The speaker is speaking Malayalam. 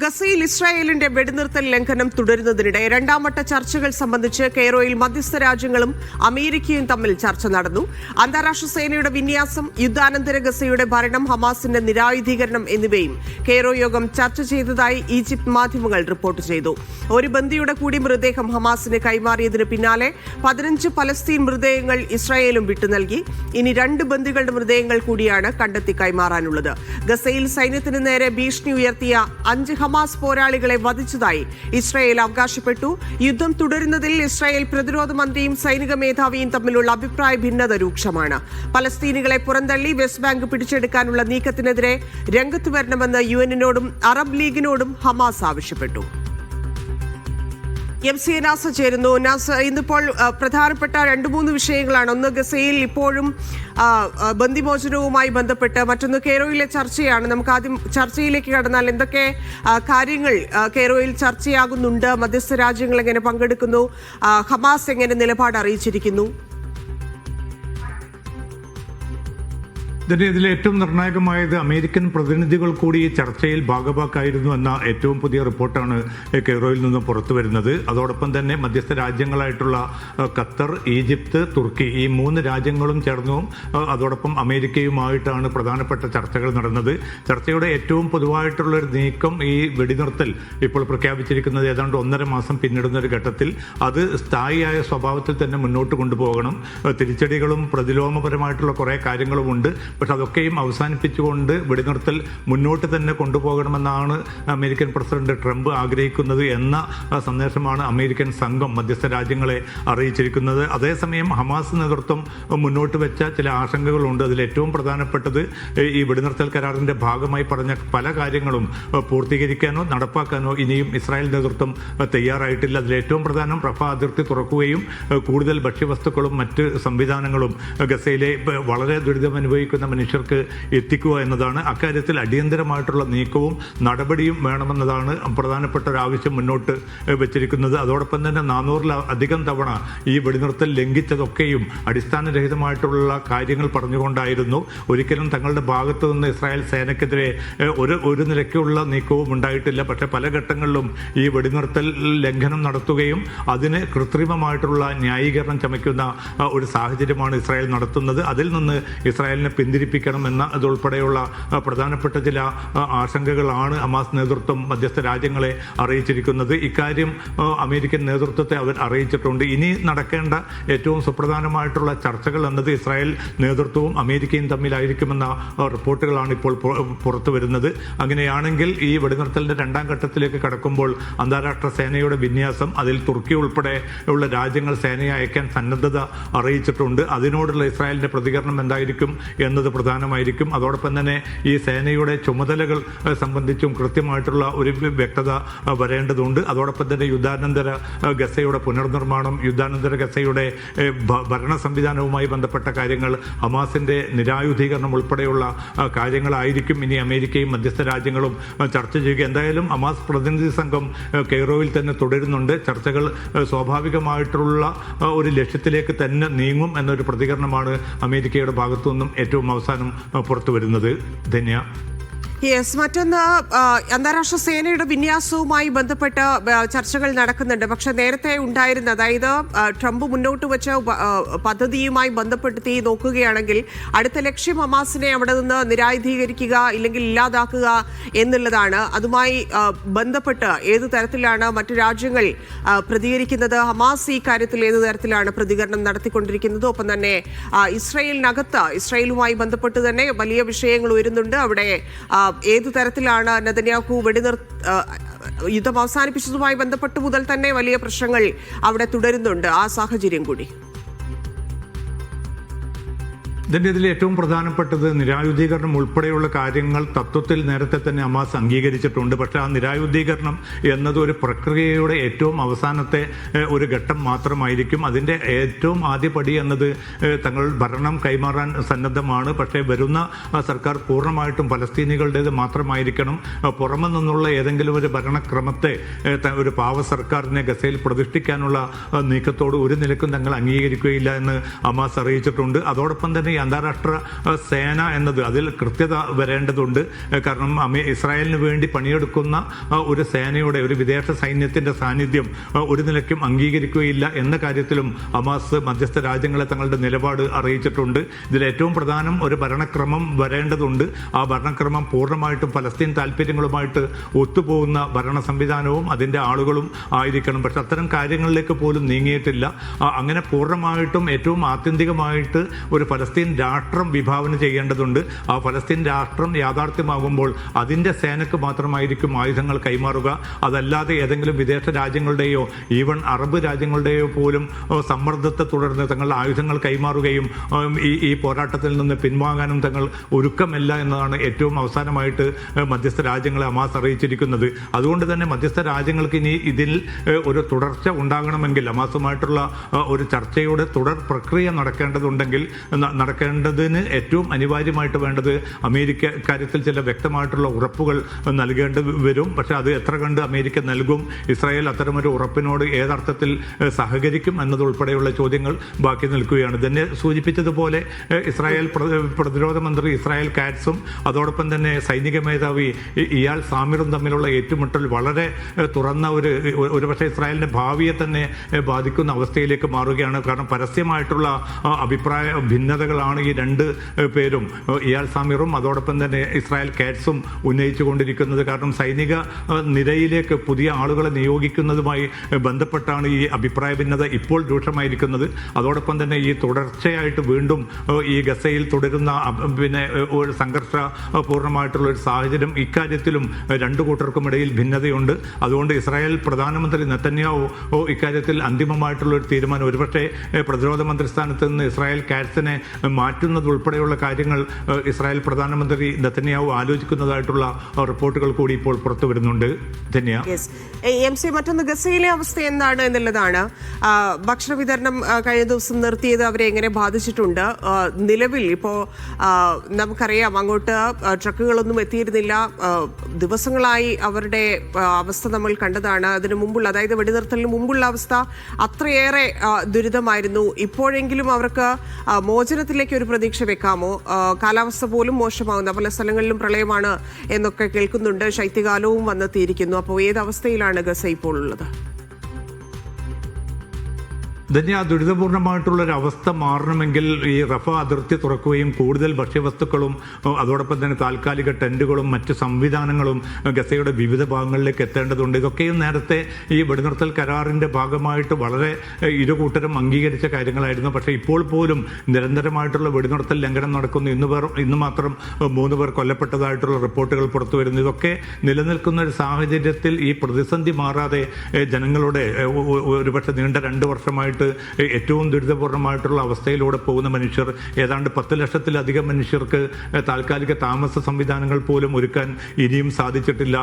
ഗസയിൽ ഇസ്രായേലിന്റെ വെടിനിർത്തൽ ലംഘനം തുടരുന്നതിനിടെ രണ്ടാം വട്ട ചർച്ചകൾ സംബന്ധിച്ച് കെയ്റോയിൽ മധ്യസ്ഥ രാജ്യങ്ങളും അമേരിക്കയും തമ്മിൽ ചർച്ച നടന്നു. അന്താരാഷ്ട്ര സേനയുടെ വിന്യാസം, യുദ്ധാനന്തര ഗസയുടെ ഭരണം, ഹമാസിന്റെ നിരായുധീകരണം എന്നിവയും കെയ്റോ യോഗം ചർച്ച ചെയ്തതായി ഈജിപ്ത് മാധ്യമങ്ങൾ റിപ്പോർട്ട് ചെയ്തു. ഒരു ബന്ദിയുടെ കൂടി മൃതദേഹം ഹമാസിന് കൈമാറിയതിന് പിന്നാലെ 15 പലസ്തീൻ മൃതദേഹങ്ങൾ ഇസ്രായേലും വിട്ടു നൽകി. ഇനി 2 ബന്ദികളുടെ മൃതദേഹങ്ങൾ കൂടിയാണ് കണ്ടെത്തി കൈമാറാനുള്ളത്. ഗസയിൽ സൈന്യത്തിന് നേരെ ഭീഷണി ഉയർത്തിയ 5 ഹമാസ് പോരാളികളെ വധിച്ചതായി ഇസ്രായേൽ അവകാശപ്പെട്ടു. യുദ്ധം തുടരുന്നതിൽ ഇസ്രായേൽ പ്രതിരോധ മന്ത്രിയും സൈനിക മേധാവിയും തമ്മിലുള്ള അഭിപ്രായ ഭിന്നത രൂക്ഷമാണ്. പലസ്തീനികളെ പുറന്തള്ളി വെസ്റ്റ് ബാങ്ക് പിടിച്ചെടുക്കാനുള്ള നീക്കത്തിനെതിരെ രംഗത്ത് വരണമെന്ന് യുഎന്നിനോടും അറബ് ലീഗിനോടും ഹമാസ് ആവശ്യപ്പെട്ടു. MC നാസ ചേരുന്നു. നാസ, ഇന്നിപ്പോൾ പ്രധാനപ്പെട്ട 2-3 വിഷയങ്ങളാണ്. ഒന്ന്, ഗസയിൽ ഇപ്പോഴും ബന്ദിമോചനവുമായി ബന്ധപ്പെട്ട്, മറ്റൊന്ന് കെയ്റോയിലെ ചർച്ചയാണ്. നമുക്ക് ആദ്യം ചർച്ചയിലേക്ക് കടന്നാൽ എന്തൊക്കെ കാര്യങ്ങൾ കെയ്റോയിൽ ചർച്ചയാകുന്നുണ്ട്? മധ്യസ്ഥ രാജ്യങ്ങൾ എങ്ങനെ പങ്കെടുക്കുന്നു? ഹമാസ് എങ്ങനെ നിലപാട് അറിയിച്ചിരിക്കുന്നു? ഇതിൽ ഏറ്റവും നിർണായകമായത് അമേരിക്കൻ പ്രതിനിധികൾ കൂടി ഈ ചർച്ചയിൽ ഭാഗഭാക്കായിരുന്നു എന്ന ഏറ്റവും പുതിയ റിപ്പോർട്ടാണ് കെയ്റോയിൽ നിന്ന് പുറത്തു വരുന്നത്. അതോടൊപ്പം തന്നെ മധ്യസ്ഥ രാജ്യങ്ങളായിട്ടുള്ള ഖത്തർ, ഈജിപ്ത്, തുർക്കി, ഈ 3 രാജ്യങ്ങളും ചേർന്നും അതോടൊപ്പം അമേരിക്കയുമായിട്ടാണ് പ്രധാനപ്പെട്ട ചർച്ചകൾ നടന്നത്. ചർച്ചയുടെ ഏറ്റവും പൊതുവായിട്ടുള്ളൊരു നീക്കം ഈ വെടിനിർത്തൽ ഇപ്പോൾ പ്രഖ്യാപിച്ചിരിക്കുന്നത് ഏതാണ്ട് 1.5 മാസം പിന്നിടുന്ന ഒരു ഘട്ടത്തിൽ അത് സ്ഥായിയായ സ്വഭാവത്തിൽ തന്നെ മുന്നോട്ട് കൊണ്ടുപോകണം. തിരിച്ചടികളും പ്രതിലോമപരമായിട്ടുള്ള കുറേ കാര്യങ്ങളുമുണ്ട്. പക്ഷെ അതൊക്കെയും അവസാനിപ്പിച്ചുകൊണ്ട് വെടിനിർത്തൽ മുന്നോട്ട് തന്നെ കൊണ്ടുപോകണമെന്നാണ് അമേരിക്കൻ പ്രസിഡന്റ് ട്രംപ് ആഗ്രഹിക്കുന്നത് എന്ന സന്ദേശമാണ് അമേരിക്കൻ സംഘം മധ്യസ്ഥ രാജ്യങ്ങളെ അറിയിച്ചിരിക്കുന്നത്. അതേസമയം ഹമാസ് നേതൃത്വം മുന്നോട്ട് വെച്ച ചില ആശങ്കകളുണ്ട്. അതിൽ ഏറ്റവും പ്രധാനപ്പെട്ടത് ഈ വെടിനിർത്തൽ കരാറിന്റെ ഭാഗമായി പറഞ്ഞ പല കാര്യങ്ങളും പൂർത്തീകരിക്കാനോ നടപ്പാക്കാനോ ഇനിയും ഇസ്രായേൽ നേതൃത്വം തയ്യാറായിട്ടില്ല. അതിൽ ഏറ്റവും പ്രധാനം റഫ അതിർത്തി തുറക്കുകയും കൂടുതൽ ഭക്ഷ്യവസ്തുക്കളും മറ്റ് സംവിധാനങ്ങളും ഗസയിലെ വളരെ ദുരിതം അനുഭവിക്കുന്ന മനുഷ്യർക്ക് എത്തിക്കുക എന്നതാണ്. അക്കാര്യത്തിൽ അടിയന്തരമായിട്ടുള്ള നീക്കവും നടപടിയും വേണമെന്നതാണ് പ്രധാനപ്പെട്ട ഒരു ആവശ്യം മുന്നോട്ട് വെച്ചിരിക്കുന്നത്. അതോടൊപ്പം തന്നെ 400-ലധികം തവണ ഈ വെടിനിർത്തൽ ലംഘിച്ചതൊക്കെയും അടിസ്ഥാനരഹിതമായിട്ടുള്ള കാര്യങ്ങൾ പറഞ്ഞുകൊണ്ടായിരുന്നു. ഒരിക്കലും തങ്ങളുടെ ഭാഗത്തു നിന്ന് ഇസ്രായേൽ സേനയ്ക്കെതിരെ ഒരു നിലയ്ക്കുള്ള നീക്കവും ഉണ്ടായിട്ടില്ല. പക്ഷെ പല ഘട്ടങ്ങളിലും ഈ വെടിനിർത്തൽ ലംഘനം നടത്തുകയും അതിന് കൃത്രിമമായിട്ടുള്ള ന്യായീകരണം ചമയ്ക്കുന്ന ഒരു സാഹചര്യമാണ് ഇസ്രായേൽ നടത്തുന്നത്. അതിൽ നിന്ന് ഇസ്രായേലിനെ പിന്തിരിപ്പിക്കണം എന്ന അതുൾപ്പെടെയുള്ള പ്രധാനപ്പെട്ട ചില ആശങ്കകളാണ് ഹമാസ് നേതൃത്വം മധ്യസ്ഥ രാജ്യങ്ങളെ അറിയിച്ചിരിക്കുന്നത്. ഇക്കാര്യം അമേരിക്കൻ നേതൃത്വത്തെ അവർ അറിയിച്ചിട്ടുണ്ട്. ഇനി നടക്കേണ്ട ഏറ്റവും സുപ്രധാനമായിട്ടുള്ള ചർച്ചകൾ എന്നത് ഇസ്രായേൽ നേതൃത്വവും അമേരിക്കയും തമ്മിലായിരിക്കുമെന്ന റിപ്പോർട്ടുകളാണ് ഇപ്പോൾ പുറത്തു വരുന്നത്. അങ്ങനെയാണെങ്കിൽ ഈ വെടിനിർത്തലിന്റെ 2ാം ഘട്ടത്തിലേക്ക് കടക്കുമ്പോൾ അന്താരാഷ്ട്ര സേനയുടെ വിന്യാസം, അതിൽ തുർക്കി ഉൾപ്പെടെയുള്ള രാജ്യങ്ങൾ സേനയെ അയക്കാൻ സന്നദ്ധത അറിയിച്ചിട്ടുണ്ട്. അതിനോടുള്ള ഇസ്രായേലിന്റെ പ്രതികരണം എന്തായിരിക്കും എന്നത് പ്രധാനമായിരിക്കും. അതോടൊപ്പം തന്നെ ഈ സേനയുടെ ചുമതലകൾ സംബന്ധിച്ചും കൃത്യമായിട്ടുള്ള ഒരു വ്യക്തത വരേണ്ടതുണ്ട്. അതോടൊപ്പം തന്നെ യുദ്ധാനന്തര ഗസയുടെ പുനർനിർമ്മാണം, യുദ്ധാനന്തര ഗസയുടെ ഭരണ സംവിധാനവുമായി ബന്ധപ്പെട്ട കാര്യങ്ങൾ, ഹമാസിന്റെ നിരായുധീകരണം ഉൾപ്പെടെയുള്ള കാര്യങ്ങളായിരിക്കും ഇനി അമേരിക്കയും മധ്യസ്ഥ രാജ്യങ്ങളും ചർച്ച ചെയ്യുക. എന്തായാലും ഹമാസ് പ്രതിനിധി സംഘം കെയ്റോയിൽ തന്നെ തുടരുന്നുണ്ട്. ചർച്ചകൾ സ്വാഭാവികമായിട്ടുള്ള ഒരു ലക്ഷ്യത്തിലേക്ക് തന്നെ നീങ്ങും എന്നൊരു പ്രതികരണമാണ് അമേരിക്കയുടെ ഭാഗത്തുനിന്നും ഏറ്റവും അവസാനം പുറത്തു വരുന്നത്. ധന്യ. മറ്റൊന്ന്, അന്താരാഷ്ട്ര സേനയുടെ വിന്യാസവുമായി ബന്ധപ്പെട്ട് ചർച്ചകൾ നടക്കുന്നുണ്ട്. പക്ഷെ നേരത്തെ ഉണ്ടായിരുന്ന, അതായത് ട്രംപ് മുന്നോട്ട് വെച്ച പദ്ധതിയുമായി ബന്ധപ്പെടുത്തി നോക്കുകയാണെങ്കിൽ അടുത്ത ലക്ഷ്യം ഹമാസിനെ അവിടെ നിന്ന് നിരായുധീകരിക്കുക, ഇല്ലെങ്കിൽ ഇല്ലാതാക്കുക എന്നുള്ളതാണ്. അതുമായി ബന്ധപ്പെട്ട് ഏതു തരത്തിലാണ് മറ്റു രാജ്യങ്ങൾ പ്രതികരിക്കുന്നത്? ഹമാസ് ഈ കാര്യത്തിൽ ഏതു തരത്തിലാണ് പ്രതികരണം നടത്തിക്കൊണ്ടിരിക്കുന്നത്? ഒപ്പം തന്നെ ഇസ്രായേലുമായി ബന്ധപ്പെട്ട് തന്നെ വലിയ വിഷയങ്ങൾ ഉയരുന്നുണ്ട്. അവിടെ ഏതു തരത്തിലാണ് നെതന്യാഹു യുദ്ധം അവസാനിപ്പിച്ചതുമായി ബന്ധപ്പെട്ട് മുതൽ തന്നെ വലിയ പ്രശ്നങ്ങൾ അവിടെ തുടരുന്നുണ്ട്. ആ സാഹചര്യം കൂടി. ഇതിൽ ഏറ്റവും പ്രധാനപ്പെട്ടത് നിരായുധീകരണം ഉൾപ്പെടെയുള്ള കാര്യങ്ങൾ തത്വത്തിൽ നേരത്തെ തന്നെ ഹമാസ് അംഗീകരിച്ചിട്ടുണ്ട്. പക്ഷേ ആ നിരായുധീകരണം എന്നത് ഒരു പ്രക്രിയയുടെ ഏറ്റവും അവസാനത്തെ ഒരു ഘട്ടം മാത്രമായിരിക്കും. അതിൻ്റെ ഏറ്റവും ആദ്യപടി എന്നത് തങ്ങൾ ഭരണം കൈമാറാൻ സന്നദ്ധമാണ്. പക്ഷേ വരുന്ന സർക്കാർ പൂർണ്ണമായിട്ടും പലസ്തീനികളുടേത് മാത്രമായിരിക്കണം. പുറമെ നിന്നുള്ള ഏതെങ്കിലും ഒരു ഭരണക്രമത്തെ, ഒരു പാവ സർക്കാരിനെ ഗസയിൽ പ്രതിഷ്ഠിക്കാനുള്ള നീക്കത്തോട് ഒരു നിലക്കും തങ്ങൾ അംഗീകരിക്കുകയില്ല എന്ന് ഹമാസ് അറിയിച്ചിട്ടുണ്ട്. അതോടൊപ്പം തന്നെ അന്താരാഷ്ട്ര സേന എന്നത് അതിൽ കൃത്യത വരേണ്ടതുണ്ട്. കാരണം ഇസ്രായേലിന് വേണ്ടി പണിയെടുക്കുന്ന ഒരു സേനയുടെ, ഒരു വിദേശ സൈന്യത്തിന്റെ സാന്നിധ്യം ഒരു നിലയ്ക്കും അംഗീകരിക്കുകയില്ല എന്ന കാര്യത്തിലും ഹമാസ് മധ്യസ്ഥ രാജ്യങ്ങളെ തങ്ങളുടെ നിലപാട് അറിയിച്ചിട്ടുണ്ട്. ഇതിൽ ഏറ്റവും പ്രധാനം ഒരു ഭരണക്രമം വരേണ്ടതുണ്ട്. ആ ഭരണക്രമം പൂർണ്ണമായിട്ടും പലസ്തീൻ താല്പര്യങ്ങളുമായിട്ട് ഒത്തുപോകുന്ന ഭരണ സംവിധാനവും അതിൻ്റെ ആളുകളും ആയിരിക്കണം. പക്ഷെ അത്തരം കാര്യങ്ങളിലേക്ക് പോലും നീങ്ങിയിട്ടില്ല. അങ്ങനെ പൂർണ്ണമായിട്ടും ഏറ്റവും ആത്യന്തികമായിട്ട് ഒരു പലസ്തീൻ രാഷ്ട്രം വിഭാവന ചെയ്യേണ്ടതുണ്ട്. ആ പലസ്തീൻ രാഷ്ട്രം യാഥാർത്ഥ്യമാകുമ്പോൾ അതിൻ്റെ സേനയ്ക്ക് മാത്രമായിരിക്കും ആയുധങ്ങൾ കൈമാറുക. അതല്ലാതെ ഏതെങ്കിലും വിദേശ രാജ്യങ്ങളുടെയോ ഈവൻ അറബ് രാജ്യങ്ങളുടെയോ പോലും സമ്മർദ്ദത്തെ തുടർന്ന് തങ്ങളുടെ ആയുധങ്ങൾ കൈമാറുകയും ഈ പോരാട്ടത്തിൽ നിന്ന് പിൻവാങ്ങാനും തങ്ങൾ ഒരുക്കമല്ല എന്നതാണ് ഏറ്റവും അവസാനമായിട്ട് മധ്യസ്ഥ രാജ്യങ്ങളെ ഹമാസ് അറിയിച്ചിരിക്കുന്നത്. അതുകൊണ്ട് തന്നെ മധ്യസ്ഥ രാജ്യങ്ങൾക്ക് ഇനി ഇതിൽ ഒരു തുടർച്ച ഉണ്ടാകണമെങ്കിൽ ഹമാസുമായിട്ടുള്ള ഒരു ചർച്ചയുടെ തുടർ പ്രക്രിയ നടക്കേണ്ടതിന് ഏറ്റവും അനിവാര്യമായിട്ട് വേണ്ടത് അമേരിക്ക കാര്യത്തിൽ ചില വ്യക്തമായിട്ടുള്ള ഉറപ്പുകൾ നൽകേണ്ടി വരും. പക്ഷെ അത് എത്ര കണ്ട് അമേരിക്ക നൽകും, ഇസ്രായേൽ അത്തരമൊരു ഉറപ്പിനോട് ഏതർത്ഥത്തിൽ സഹകരിക്കും എന്നതുൾപ്പെടെയുള്ള ചോദ്യങ്ങൾ ബാക്കി നിൽക്കുകയാണ്. തന്നെ സൂചിപ്പിച്ചതുപോലെ ഇസ്രായേൽ പ്രതിരോധ മന്ത്രി ഇസ്രായേൽ കാറ്റ്സും അതോടൊപ്പം തന്നെ സൈനിക മേധാവി ഇയാൾ സാമിറും തമ്മിലുള്ള ഏറ്റുമുട്ടൽ വളരെ തുറന്ന ഒരുപക്ഷെ ഇസ്രായേലിന്റെ ഭാവിയെ തന്നെ ബാധിക്കുന്ന അവസ്ഥയിലേക്ക് മാറുകയാണ്. കാരണം പരസ്യമായിട്ടുള്ള അഭിപ്രായ ഭിന്നതകളാണ് ഈ രണ്ട് പേരും, ഇയാൾ സാമിറും അതോടൊപ്പം തന്നെ ഇസ്രായേൽ കാറ്റ്സും ഉന്നയിച്ചു കൊണ്ടിരിക്കുന്നത്. കാരണം സൈനിക നിരയിലേക്ക് പുതിയ ആളുകളെ നിയോഗിക്കുന്നതുമായി ബന്ധപ്പെട്ടാണ് ഈ അഭിപ്രായ ഭിന്നത ഇപ്പോൾ രൂക്ഷമായിരിക്കുന്നത്. അതോടൊപ്പം തന്നെ ഈ തുടർച്ചയായിട്ട് വീണ്ടും ഈ ഗസയിൽ തുടരുന്ന ഒരു സംഘർഷപൂർണ്ണമായിട്ടുള്ള ഒരു സാഹചര്യം, ഇക്കാര്യത്തിലും രണ്ടു കൂട്ടർക്കും ഇടയിൽ ഭിന്നതയുണ്ട്. അതുകൊണ്ട് ഇസ്രായേൽ പ്രധാനമന്ത്രി നെതന്യാഹു ഇക്കാര്യത്തിൽ അന്തിമമായിട്ടുള്ള ഒരു തീരുമാനം, ഒരുപക്ഷെ പ്രതിരോധ മന്ത്രി സ്ഥാനത്ത് നിന്ന് ഇസ്രായേൽ കാറ്റ്സിനെ മാറ്റുന്നത് ഉൾപ്പെടെയുള്ള കാര്യങ്ങൾ ഇസ്രായേൽ പ്രധാനമന്ത്രി നെതന്യാഹു ആലോചിക്കുന്നതായിട്ടുള്ള റിപ്പോർട്ടുകൾ കൂടി ഇപ്പോൾ പുറത്തു വരുന്നുണ്ട്. ധന്യ മറ്റൊന്ന് ഗസയിലെ അവസ്ഥ എന്താണ് എന്നുള്ളതാണ്. ഭക്ഷണ വിതരണം കഴിഞ്ഞ ദിവസം നിർത്തിയത് അവരെ എങ്ങനെ ബാധിച്ചിട്ടുണ്ട്? നിലവിൽ ഇപ്പോൾ നമുക്കറിയാം അങ്ങോട്ട് ട്രക്കുകളൊന്നും എത്തിയിരുന്നില്ല. ദിവസങ്ങളായി അവരുടെ അവസ്ഥ നമ്മൾ കണ്ടതാണ്. അതിനു മുമ്പുള്ള, അതായത് വെടിനിർത്തലിന് മുമ്പുള്ള അവസ്ഥ അത്രയേറെ ദുരിതമായിരുന്നു. ഇപ്പോഴെങ്കിലും അവർക്ക് മോചനത്തിലേക്ക് ഒരു പ്രതീക്ഷ വെക്കാമോ? കാലാവസ്ഥ പോലും മോശമാകുന്ന പല സ്ഥലങ്ങളിലും പ്രളയമാണ് എന്നൊക്കെ കേൾക്കുന്നുണ്ട്. ശൈത്യകാലവും വന്നെത്തിയിരിക്കുന്നു. അപ്പോൾ ഏതവസ്ഥയിലാണ് ഗസ ഇപ്പോൾ ഉള്ളത്? തന്നെ ആ ദുരിതപൂർണ്ണമായിട്ടുള്ളൊരു അവസ്ഥ മാറണമെങ്കിൽ ഈ റഫ അതിർത്തി തുറക്കുകയും കൂടുതൽ ഭക്ഷ്യവസ്തുക്കളും അതോടൊപ്പം തന്നെ താൽക്കാലിക ടെന്റുകളും മറ്റ് സംവിധാനങ്ങളും ഗസയുടെ വിവിധ ഭാഗങ്ങളിലേക്ക് എത്തേണ്ടതുണ്ട്. ഇതൊക്കെയും നേരത്തെ ഈ വെടിനിർത്തൽ കരാറിൻ്റെ ഭാഗമായിട്ട് വളരെ ഇരുകൂട്ടരും അംഗീകരിച്ച കാര്യങ്ങളായിരുന്നു. പക്ഷേ ഇപ്പോൾ പോലും നിരന്തരമായിട്ടുള്ള വെടിനിർത്തൽ ലംഘനം നടക്കുന്നു. ഇന്ന് മാത്രം 3 പേർ കൊല്ലപ്പെട്ടതായിട്ടുള്ള റിപ്പോർട്ടുകൾ പുറത്തു വരുന്നു. ഇതൊക്കെ നിലനിൽക്കുന്ന ഒരു സാഹചര്യത്തിൽ ഈ പ്രതിസന്ധി മാറാതെ ജനങ്ങളുടെ ഒരുപക്ഷെ നീണ്ട 2 വർഷമായിട്ട് ഏറ്റവും ദുരിതപൂർണ്ണമായിട്ടുള്ള അവസ്ഥയിലൂടെ പോകുന്ന മനുഷ്യർ, ഏതാണ്ട് 10 ലക്ഷത്തിലധികം മനുഷ്യർക്ക് താൽക്കാലിക താമസ സംവിധാനങ്ങൾ പോലും ഒരുക്കാൻ ഇനിയും സാധിച്ചിട്ടില്ല.